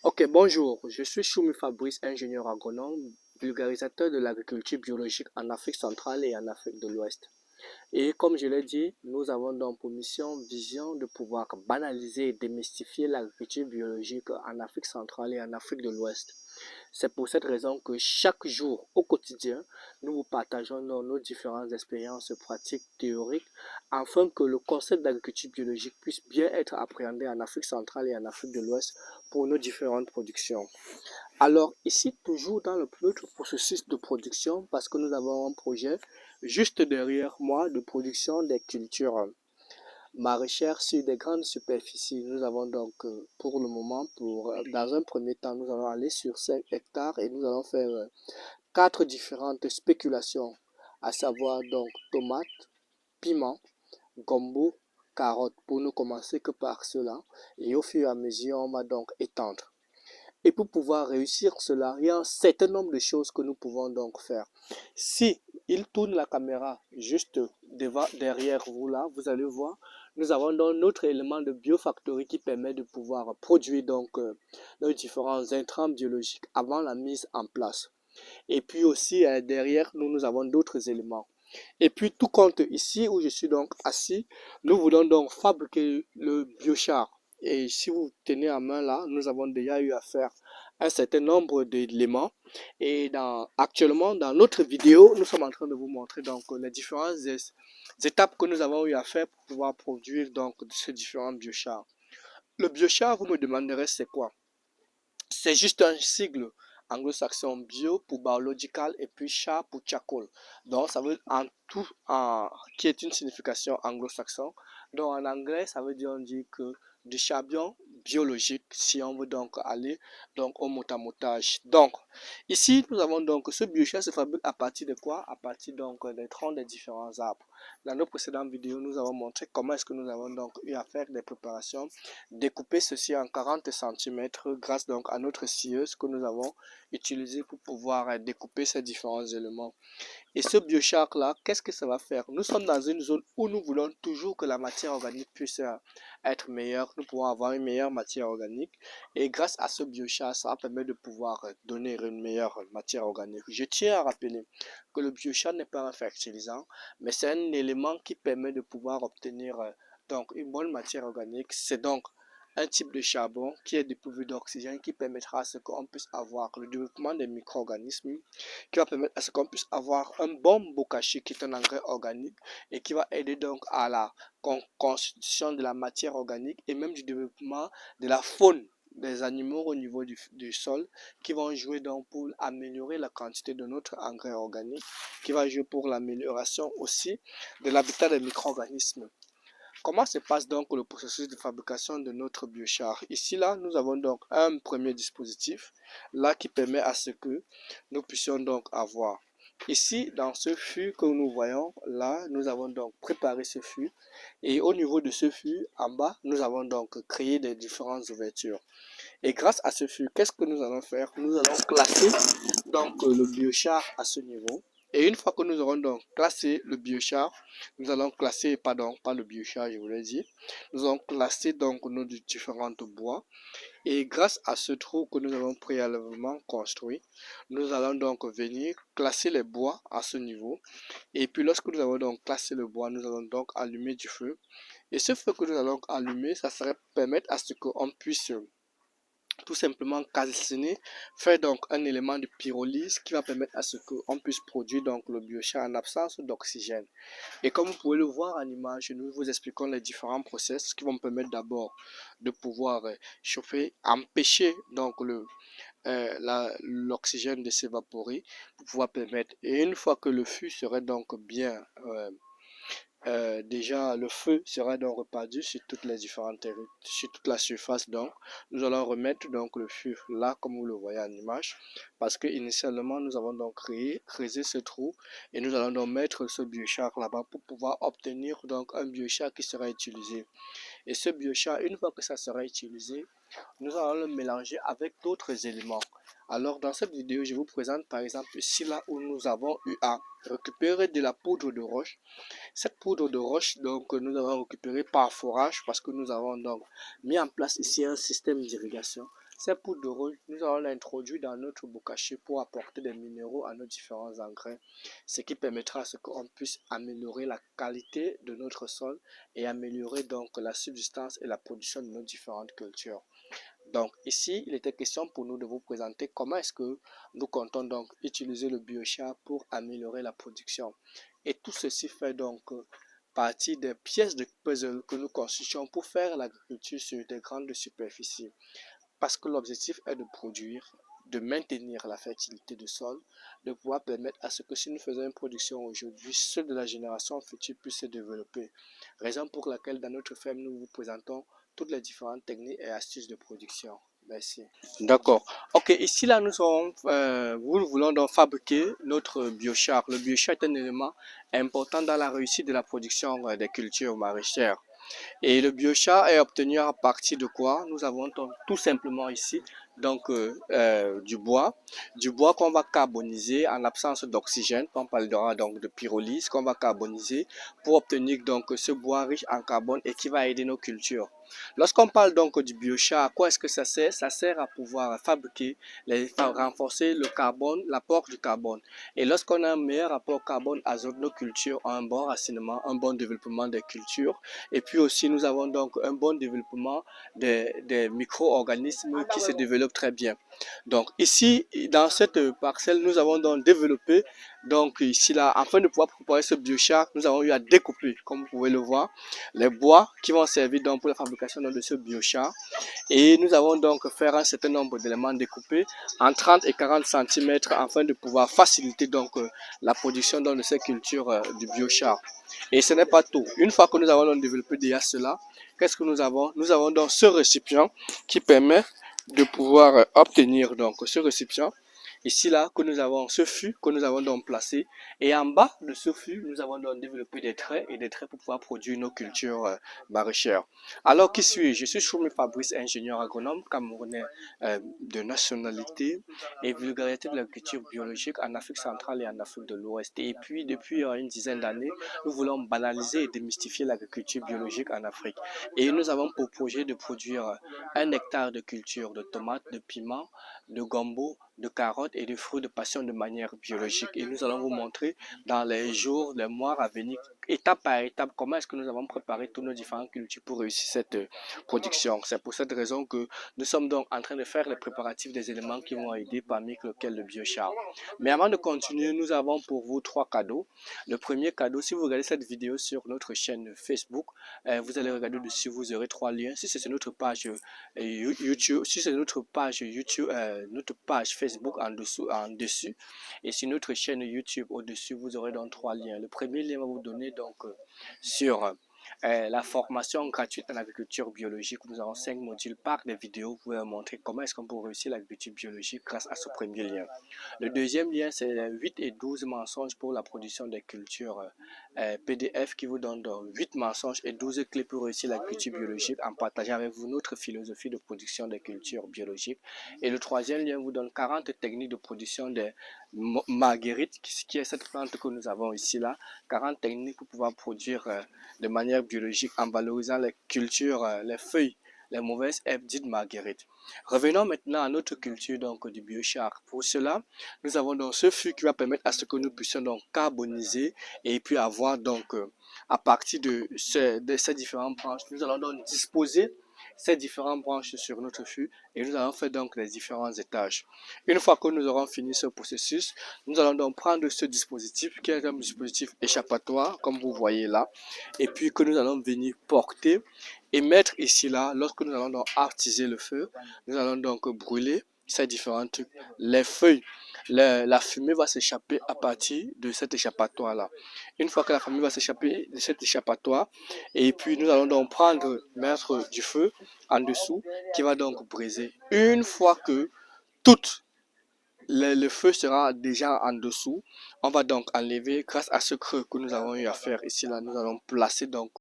Ok, bonjour, je suis Choumi Fabrice, ingénieur agronome, vulgarisateur de l'agriculture biologique en Afrique centrale et en Afrique de l'Ouest. Et comme je l'ai dit, nous avons donc pour mission, vision de pouvoir banaliser et démystifier l'agriculture biologique en Afrique centrale et en Afrique de l'Ouest. C'est pour cette raison que chaque jour, au quotidien, nous vous partageons nos différentes expériences pratiques, théoriques, afin que le concept d'agriculture biologique puisse bien être appréhendé en Afrique centrale et en Afrique de l'Ouest pour nos différentes productions. Alors ici, toujours dans notre processus de production, parce que nous avons un projet juste derrière moi de production des cultures maraîchères sur des grandes superficies. Nous avons donc pour le moment, dans un premier temps, nous allons aller sur 5 hectares et nous allons faire 4 différentes spéculations, à savoir donc tomates, piments, gombo, carottes, pour ne commencer que par cela. Et au fur et à mesure, on va donc étendre. Et pour pouvoir réussir cela, il y a un certain nombre de choses que nous pouvons donc faire. Si il tourne la caméra juste derrière vous là, vous allez voir, nous avons donc notre élément de biofactory qui permet de pouvoir produire donc nos différents intrants biologiques avant la mise en place. Et puis aussi derrière nous avons d'autres éléments. Et puis tout compte ici où je suis donc assis, nous voulons donc fabriquer le biochar. Et si vous tenez en main là, nous avons déjà eu à faire un certain nombre d'éléments. Et actuellement, dans notre vidéo, nous sommes en train de vous montrer donc les différentes étapes que nous avons eu à faire pour pouvoir produire donc ces différents biochars. Le biochar, vous me demanderez c'est quoi? C'est juste un sigle anglo-saxon bio pour biological et puis char pour charcoal. Donc ça veut en tout, qui est une signification anglo-saxon. Donc en anglais, ça veut dire, on dit que du charbon biologique, si on veut donc aller donc au motamotage. Donc ici, nous avons donc ce biochar se fabrique à partir de quoi? À partir donc des troncs des différents arbres. Dans nos précédentes vidéos, nous avons montré comment est-ce que nous avons donc eu à faire des préparations, découper ceci en 40 cm grâce donc à notre scieuse que nous avons utilisée pour pouvoir découper ces différents éléments. Et ce biochar là, qu'est-ce que ça va faire? Nous sommes dans une zone où nous voulons toujours que la matière organique puisse être meilleure. Nous pouvons avoir une meilleure matière organique. Et grâce à ce biochar, ça va permettre de pouvoir donner une meilleure matière organique. Je tiens à rappeler que le biochar n'est pas un fertilisant, mais c'est un élément qui permet de pouvoir obtenir donc une bonne matière organique. C'est donc un type de charbon qui est dépourvu d'oxygène qui permettra à ce qu'on puisse avoir le développement des micro-organismes, qui va permettre à ce qu'on puisse avoir un bon bokashi qui est un engrais organique et qui va aider donc à la constitution de la matière organique et même du développement de la faune des animaux au niveau du sol, qui vont jouer donc pour améliorer la quantité de notre engrais organique, qui va jouer pour l'amélioration aussi de l'habitat des micro-organismes. Comment se passe donc le processus de fabrication de notre biochar? Ici, là, nous avons donc un premier dispositif là qui permet à ce que nous puissions donc avoir. Ici, dans ce fût que nous voyons, là, nous avons donc préparé ce fût. Et au niveau de ce fût, en bas, nous avons donc créé des différentes ouvertures. Et grâce à ce fût, qu'est-ce que nous allons faire? Nous allons classer donc le biochar à ce niveau. Et une fois que nous aurons donc classé le biochar, nous allons classer, pardon, pas le biochar, je voulais dire, nous allons classer donc nos différentes bois. Et grâce à ce trou que nous avons préalablement construit, nous allons donc venir classer les bois à ce niveau. Et puis lorsque nous avons donc classé le bois, nous allons donc allumer du feu. Et ce feu que nous allons allumer, ça serait permettre à ce qu'on puisse tout simplement calciner, faire donc un élément de pyrolyse qui va permettre à ce qu'on puisse produire donc le biochar en absence d'oxygène. Et comme vous pouvez le voir en image, nous vous expliquons les différents process qui vont permettre d'abord de pouvoir chauffer, empêcher donc l'oxygène de s'évaporer pour pouvoir permettre. Et une fois que le fût serait donc bien déjà le feu sera donc réparti sur toutes les différentes sur toute la surface. Donc nous allons remettre donc le feu là comme vous le voyez en image, parce que initialement nous avons donc creusé ce trou et nous allons donc mettre ce biochar là-bas pour pouvoir obtenir donc un biochar qui sera utilisé. Et ce biochar, une fois que ça sera utilisé, nous allons le mélanger avec d'autres éléments. Alors dans cette vidéo, je vous présente par exemple ici là où nous avons eu à récupérer de la poudre de roche. Cette poudre de roche, donc, nous avons récupéré par forage parce que nous avons donc mis en place ici un système d'irrigation. Cette poudre de rouille, nous allons l'introduire dans notre bokashi pour apporter des minéraux à nos différents engrais, ce qui permettra à ce qu'on puisse améliorer la qualité de notre sol et améliorer donc la subsistance et la production de nos différentes cultures. Donc ici, il était question pour nous de vous présenter comment est-ce que nous comptons donc utiliser le biochar pour améliorer la production. Et tout ceci fait donc partie des pièces de puzzle que nous constituons pour faire l'agriculture sur des grandes superficies. Parce que l'objectif est de produire, de maintenir la fertilité du sol, de pouvoir permettre à ce que si nous faisons une production aujourd'hui, ceux de la génération future puissent se développer. Raison pour laquelle dans notre ferme, nous vous présentons toutes les différentes techniques et astuces de production. Merci. D'accord. Ok, ici là, nous voulons donc fabriquer notre biochar. Le biochar est un élément important dans la réussite de la production des cultures maraîchères. Et le biochar est obtenu à partir de quoi? Nous avons tout simplement ici donc du bois qu'on va carboniser en absence d'oxygène. On parlera donc de pyrolyse qu'on va carboniser pour obtenir donc ce bois riche en carbone et qui va aider nos cultures. Lorsqu'on parle donc du biochar, à quoi est-ce que ça sert? Ça sert à pouvoir fabriquer, renforcer le carbone, l'apport du carbone. Et lorsqu'on a un meilleur rapport carbone-azote, nos cultures ont un bon racinement, un bon développement des cultures. Et puis aussi, nous avons donc un bon développement des micro-organismes qui se développent très bien. Donc ici, dans cette parcelle, nous avons donc développé, donc ici là, afin de pouvoir préparer ce biochar, nous avons eu à découper, comme vous pouvez le voir, les bois qui vont servir donc pour la fabrication de ce biochar. Et nous avons donc fait un certain nombre d'éléments découpés en 30 et 40 cm afin de pouvoir faciliter donc la production de ces cultures du biochar. Et ce n'est pas tout. Une fois que nous avons donc développé déjà cela, qu'est-ce que nous avons? Nous avons donc ce récipient qui permet de pouvoir obtenir donc ce récipient. Ici là, que nous avons ce fût que nous avons donc placé. Et en bas de ce fût, nous avons donc développé des traits et des traits pour pouvoir produire nos cultures maraîchères. Alors, qui suis-je? Je suis Choumi Fabrice, ingénieur agronome camerounais de nationalité et vulgarité de l'agriculture biologique en Afrique centrale et en Afrique de l'Ouest. Et puis, depuis une dizaine d'années, nous voulons banaliser et démystifier l'agriculture biologique en Afrique. Et nous avons pour projet de produire 1 hectare de culture de tomates, de piments, de gombo, de carottes et de fruits de passion de manière biologique. Et nous allons vous montrer dans les jours, les mois à venir, étape par étape, comment est-ce que nous avons préparé tous nos différentes cultures pour réussir cette production. C'est pour cette raison que nous sommes donc en train de faire les préparatifs des éléments qui vont aider, parmi lesquels le biochar. Mais avant de continuer, nous avons pour vous 3 cadeaux. Le premier cadeau, si vous regardez cette vidéo sur notre chaîne Facebook, vous allez regarder dessus, vous aurez 3 liens. Si c'est notre page YouTube, si c'est notre page YouTube, notre page Facebook en dessus, et sur notre chaîne YouTube au-dessus, vous aurez donc 3 liens. Le premier lien va vous donner donc sur la formation gratuite en agriculture biologique. Nous avons 5 modules par des vidéos. Vous pouvez montrer comment est-ce qu'on peut réussir l'agriculture biologique grâce à ce premier lien. Le deuxième lien, c'est 8 et 12 mensonges pour la production des cultures PDF qui vous donne donc 8 mensonges et 12 clés pour réussir l'agriculture biologique en partageant avec vous notre philosophie de production des cultures biologiques. Et le troisième lien vous donne 40 techniques de production des marguerites, qui est cette plante que nous avons ici là. 40 techniques pour pouvoir produire de manière biologique en valorisant les cultures, les feuilles, les mauvaises herbes dites marguerites. Revenons maintenant à notre culture donc du biochar. Pour cela, nous avons donc ce fût qui va permettre à ce que nous puissions donc carboniser et puis avoir donc à partir de ces différentes branches, nous allons donc disposer ces différentes branches sur notre fût et nous allons faire donc les différents étages. Une fois que nous aurons fini ce processus, nous allons donc prendre ce dispositif qui est un dispositif échappatoire comme vous voyez là et puis que nous allons venir porter et mettre ici là. Lorsque nous allons donc attiser le feu, nous allons donc brûler ces différents trucs. Les feuilles, la fumée va s'échapper à partir de cet échappatoire là. Une fois que la fumée va s'échapper de cet échappatoire, et puis nous allons donc mettre du feu en dessous qui va donc briser. Une fois que le feu sera déjà en dessous, on va donc enlever grâce à ce creux que nous avons eu à faire ici là. Nous allons placer donc